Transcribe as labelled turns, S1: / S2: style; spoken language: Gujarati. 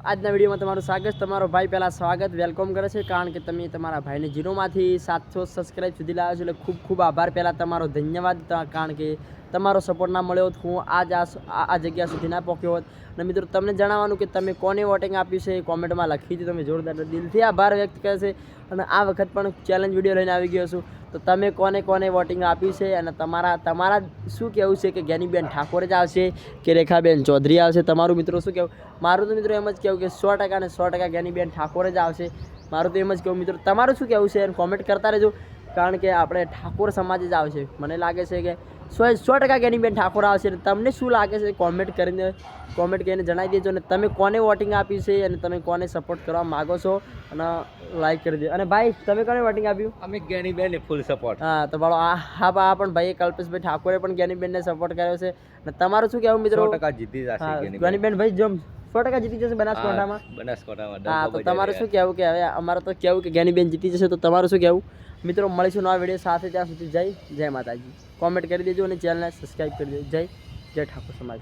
S1: આજના વિડીયોમાં તમારું સ્વાગત. તમારો ભાઈ પહેલાં સ્વાગત વેલકમ કરે છે, કારણ કે તમે તમારા ભાઈને 0માંથી 700 સબસ્ક્રાઈબ સુધી લાવ્યો છો. એટલે ખૂબ ખૂબ આભાર પહેલાં તમારો, ધન્યવાદ. કારણ કે તમારો સપોર્ટ ના મળ્યો હોત, હું આ જગ્યા સુધી ના પહોંચ્યો હોત. અને મિત્રો, તમને જણાવવાનું કે તમે કોને વોટિંગ આપ્યું છે એ કોમેન્ટમાં લખી દીધું. તમે જોરદાર દિલથી આભાર વ્યક્ત કરે છે. અને આ વખત પણ ચેલેન્જ વિડીયો લઈને આવી ગયો છું. તો તમે કોને વોટિંગ આપ્યું છે અને તમારા શું કહેવું છે કે જ્ઞાનીબેન ઠાકોર જ આવશે કે રેખાબેન ચૌધરી આવશે? તમારું મિત્રો શું કહેવું? મારું તો મિત્રો એમ જ કહેવું કે 100% ને 100% જ્ઞાનીબેન ઠાકોર જ આવશે. મારું તો એમ જ કહેવું. મિત્રો, તમારું શું કહેવું છે? કોમેન્ટ કરતા રહેજો, કારણ કે આપણે ઠાકોર સમાજ જ આવશે. મને લાગે છે કે 100% જ્ઞાનીબેન ઠાકોર આવશે. તમને શું લાગે છે? કોમેન્ટ કરીને જણાવી દેજો. અને તમે કોને વોટિંગ આપ્યું છે અને તમે કોને સપોર્ટ કરવા માગો છો, અને લાઈક કરી દો. અને ભાઈ, તમે કોને વોટિંગ આપ્યું?
S2: અમે જ્ઞાનીબેન ફૂલ સપોર્ટ.
S1: હા, તો ભાઈ આ પણ ભાઈ કલ્પેશભાઈ ઠાકોરે પણ જ્ઞાનીબેનને સપોર્ટ કર્યો છે. અને તમારું શું કહેવું મિત્રો?
S2: 100% જીતી જશે
S1: જ્ઞાનીબેન ભાઈ, જો 100% જીતી જશે બનાસકાંઠામાં. હા, તો તમારું શું કહેવું? કે હવે અમારે તો કહેવું કે જ્ઞાનીબેન જીતી જશે. તો તમારું શું કહેવું? મિત્રો, મળીશું નવા વિડીયો સાથે. ત્યાં સુધી જય માતાજી. કોમેન્ટ કરી દેજો અને ચેનલને સબસ્ક્રાઈબ કરી દેજો. જય ઠાકોર સમાજ.